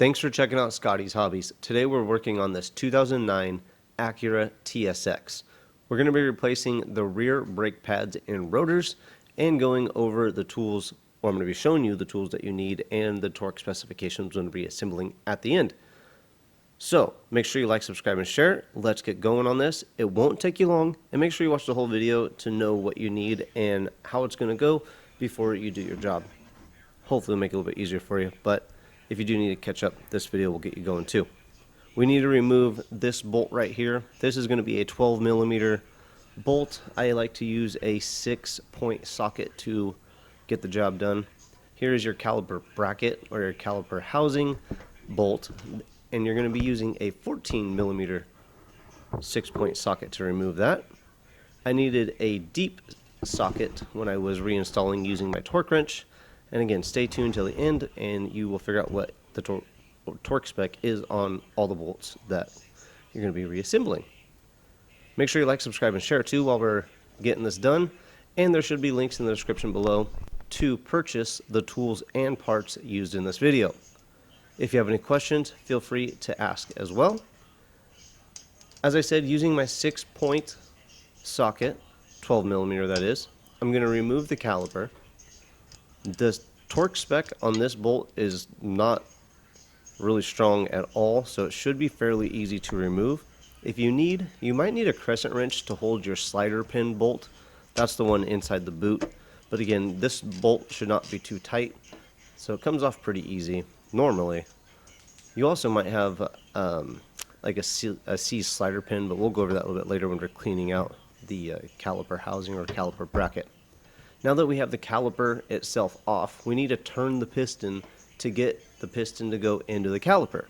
Thanks for checking out Scotty's Hobbies. Today we're working on this 2009 Acura TSX. We're going to be replacing the rear brake pads and rotors and going over the tools, or I'm going to be showing you the tools that you need and the torque specifications when reassembling at the end. So make sure you like, subscribe, and share. Let's get going on this. It won't take you long, and make sure you watch the whole video to know what you need and how it's going to go before you do your job. Hopefully it'll make it a little bit easier for you, but if you do need to catch up, this video will get you going too. We need to remove this bolt right here. This is going to be a 12 millimeter bolt. I like to use a 6-point socket to get the job done. Here is your caliper bracket or your caliper housing bolt, and you're going to be using a 14 millimeter 6-point socket to remove that. I needed a deep socket when I was reinstalling using my torque wrench. And again, stay tuned till the end and you will figure out what the torque spec is on all the bolts that you're going to be reassembling. Make sure you like, subscribe, and share too while we're getting this done. And there should be links in the description below to purchase the tools and parts used in this video. If you have any questions, feel free to ask as well. As I said, using my 6-point socket, 12 millimeter that is, I'm going to remove the caliper. The torque spec on this bolt is not really strong at all, so it should be fairly easy to remove. If you need, you might need a crescent wrench to hold your slider pin bolt. That's the one inside the boot. But again, this bolt should not be too tight, so it comes off pretty easy normally. You also might have like a C slider pin, but we'll go over that a little bit later when we're cleaning out the caliper housing or caliper bracket. Now that we have the caliper itself off, we need to turn the piston to get the piston to go into the caliper.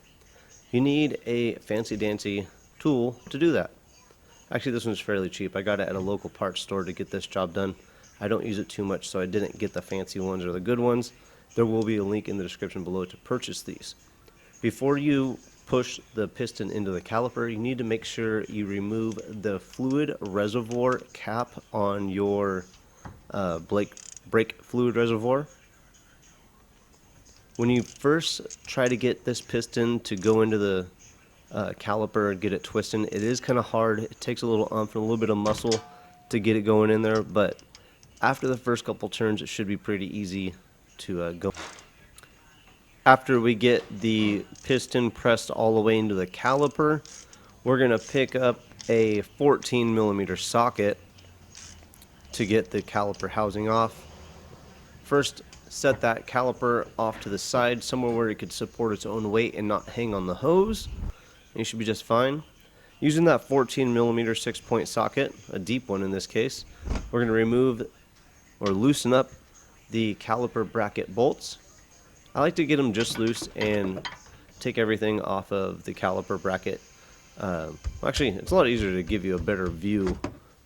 You need a fancy-dancy tool to do that. Actually, this one's fairly cheap. I got it at a local parts store to get this job done. I don't use it too much, so I didn't get the fancy ones or the good ones. There will be a link in the description below to purchase these. Before you push the piston into the caliper, you need to make sure you remove the fluid reservoir cap on your brake fluid reservoir. When you first try to get this piston to go into the caliper and get it twisting, it is kind of hard. It takes a little oomph and a little bit of muscle to get it going in there, but after the first couple turns it should be pretty easy to go. After we get the piston pressed all the way into the caliper, we're going to pick up a 14 millimeter socket to get the caliper housing off. First, set that caliper off to the side, somewhere where it could support its own weight and not hang on the hose. And you should be just fine. Using that 14 millimeter 6-point socket, a deep one in this case, we're going to remove or loosen up the caliper bracket bolts. I like to get them just loose and take everything off of the caliper bracket. Actually, it's a lot easier to give you a better view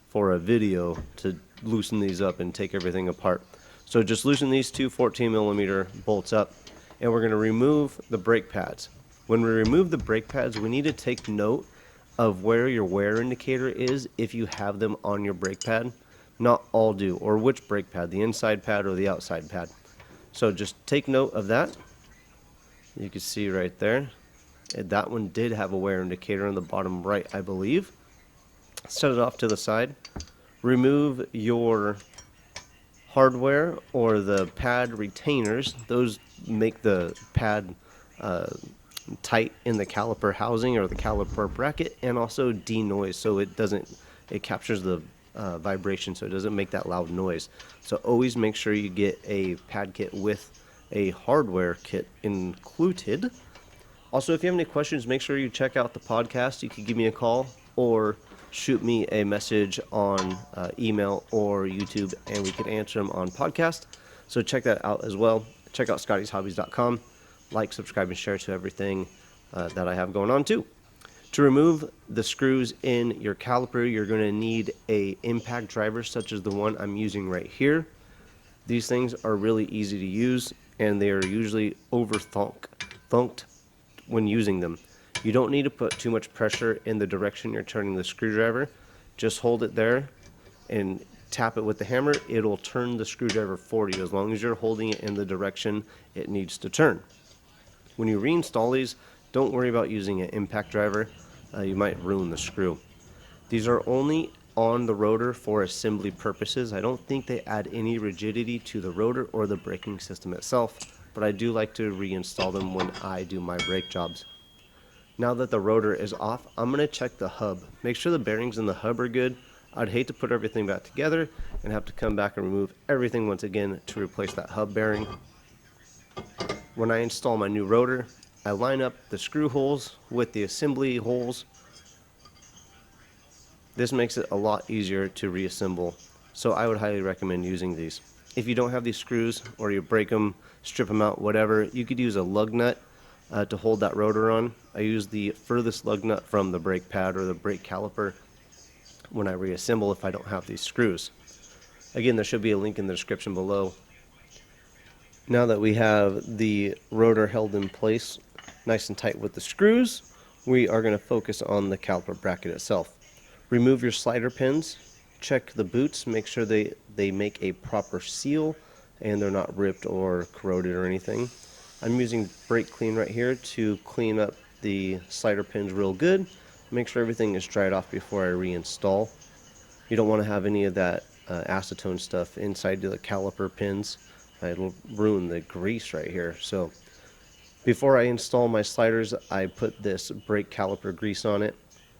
for a video to loosen these up and take everything apart. So just loosen these two 14 millimeter bolts up, and we're going to remove the brake pads. When we remove the brake pads, we need to take note of where your wear indicator is if you have them on your brake pad. Not all do, or which brake pad, the inside pad or the outside pad. So just take note of that. You can see right there, that one did have a wear indicator on the bottom right, I believe. Set it off to the side. Remove your hardware or the pad retainers. Those make the pad tight in the caliper housing or the caliper bracket, and also denoise, so it captures the vibration, so it doesn't make that loud noise. So always make sure you get a pad kit with a hardware kit included. Also, if you have any questions, make sure you check out the podcast. You can give me a call or shoot me a message on email or YouTube, and we can answer them on podcast. So check that out as well. Check out scottishobbies.com. Like, subscribe, and share to everything that I have going on too. To remove the screws in your caliper, you're going to need a impact driver such as the one I'm using right here. These things are really easy to use, and they are usually over-thunked when using them. You don't need to put too much pressure in the direction you're turning the screwdriver. Just hold it there and tap it with the hammer. It'll turn the screwdriver for you as long as you're holding it in the direction it needs to turn. When you reinstall these, don't worry about using an impact driver. You might ruin the screw. These are only on the rotor for assembly purposes. I don't think they add any rigidity to the rotor or the braking system itself, but I do like to reinstall them when I do my brake jobs. Now that the rotor is off, I'm going to check the hub. Make sure the bearings in the hub are good. I'd hate to put everything back together and have to come back and remove everything once again to replace that hub bearing. When I install my new rotor, I line up the screw holes with the assembly holes. This makes it a lot easier to reassemble, so I would highly recommend using these. If you don't have these screws, or you break them, strip them out, whatever, you could use a lug nut to hold that rotor on. I use the furthest lug nut from the brake pad or the brake caliper when I reassemble if I don't have these screws. Again, there should be a link in the description below. Now that we have the rotor held in place nice and tight with the screws, we are going to focus on the caliper bracket itself. Remove your slider pins, check the boots, make sure they make a proper seal and they're not ripped or corroded or anything. I'm using brake clean right here to clean up the slider pins real good. Make sure everything is dried off before I reinstall. You don't want to have any of that acetone stuff inside the caliper pins. It'll ruin the grease right here. So before I install my sliders, I put this brake caliper grease on it,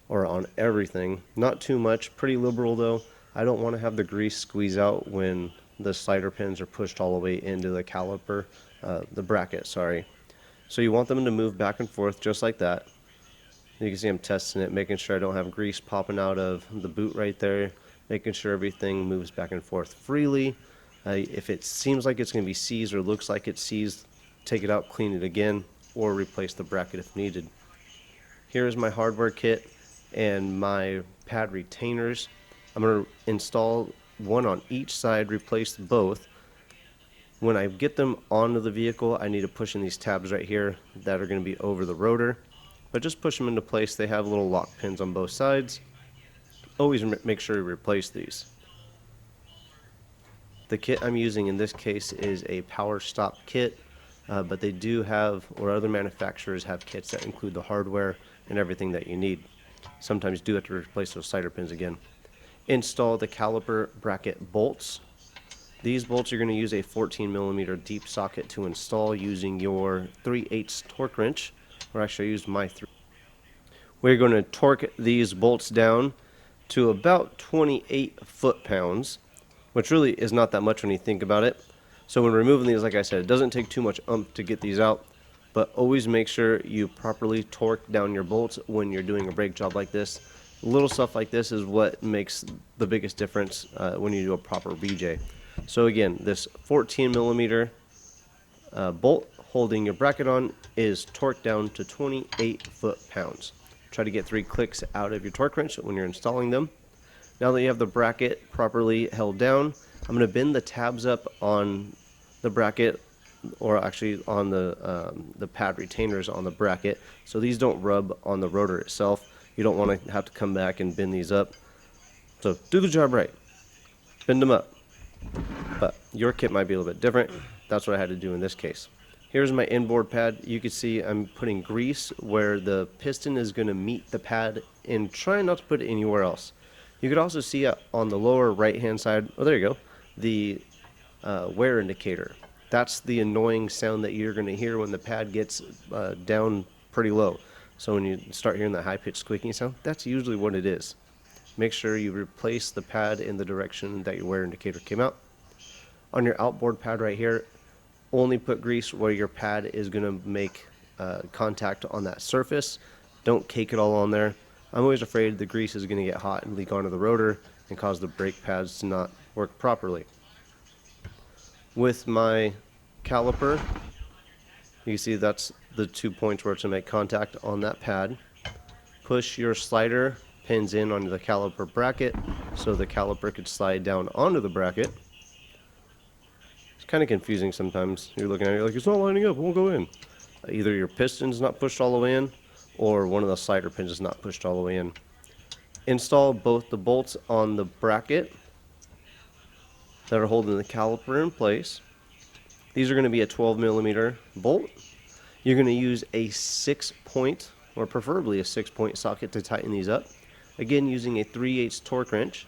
or on everything. Not too much, pretty liberal though. I don't want to have the grease squeeze out when the slider pins are pushed all the way into the caliper, the bracket, sorry. So you want them to move back and forth just like that. You can see I'm testing it, making sure I don't have grease popping out of the boot right there, making sure everything moves back and forth freely. If it seems like it's going to be seized or looks like it's seized, take it out, clean it again, or replace the bracket if needed. Here's my hardware kit and my pad retainers. I'm going to install one on each side, replace both. When I get them onto the vehicle, I need to push in these tabs right here that are going to be over the rotor. But just push them into place. They have little lock pins on both sides. Always make sure you replace these. The kit I'm using in this case is a power stop kit, but they do have, or other manufacturers have kits that include the hardware and everything that you need. Sometimes you do have to replace those slider pins again. Install the caliper bracket bolts. These bolts, you're going to use a 14mm deep socket to install using your 3/8 torque wrench, or actually I used my 3. We're going to torque these bolts down to about 28 foot-pounds, which really is not that much when you think about it. So when removing these, like I said, it doesn't take too much oomph to get these out, but always make sure you properly torque down your bolts when you're doing a brake job like this. Little stuff like this is what makes the biggest difference when you do a proper BJ. So again, this 14mm bolt holding your bracket on is torqued down to 28 foot-pounds. Try to get 3 clicks out of your torque wrench when you're installing them. Now that you have the bracket properly held down, I'm going to bend the tabs up on the bracket, or actually on the pad retainers on the bracket, so these don't rub on the rotor itself. You don't want to have to come back and bend these up. So do the job right. Bend them up. But your kit might be a little bit different. That's what I had to do in this case. Here's my inboard pad. You can see I'm putting grease where the piston is going to meet the pad and trying not to put it anywhere else. You could also see on the lower right hand side, oh there you go, the wear indicator. That's the annoying sound that you're going to hear when the pad gets down pretty low. So when you start hearing that high-pitched squeaking sound, that's usually what it is. Make sure you replace the pad in the direction that your wear indicator came out. On your outboard pad right here, only put grease where your pad is going to make contact on that surface. Don't cake it all on there. I'm always afraid the grease is going to get hot and leak onto the rotor and cause the brake pads to not work properly. With my caliper, you can see that's the 2 points where it's going to make contact on that pad. Push your slider pins in onto the caliper bracket so the caliper could slide down onto the bracket. It's kind of confusing sometimes. You're looking at it, you're like, it's not lining up, it won't go in. Either your piston's not pushed all the way in, or one of the slider pins is not pushed all the way in. Install both the bolts on the bracket that are holding the caliper in place. These are going to be a 12mm bolt. You're going to use a 6-point, or preferably a 6-point socket to tighten these up. Again, using a 3/8 torque wrench.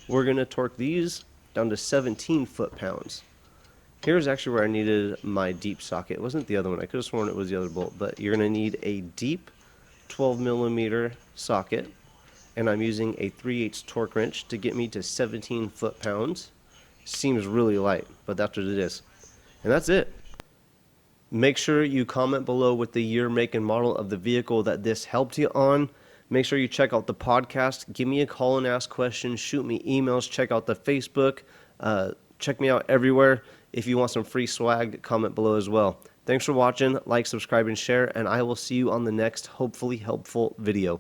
We're going to torque these down to 17 foot-pounds. Here's actually where I needed my deep socket. It wasn't the other one. I could have sworn it was the other bolt, but you're going to need a deep 12mm socket, and I'm using a 3/8 torque wrench to get me to 17 foot-pounds. Seems really light, but that's what it is. And that's it. Make sure you comment below with the year, make, and model of the vehicle that this helped you on. Make sure you check out the podcast. Give me a call and ask questions. Shoot me emails. Check out the Facebook. Check me out everywhere. If you want some free swag, comment below as well. Thanks for watching. Like, subscribe, and share, and I will see you on the next hopefully helpful video.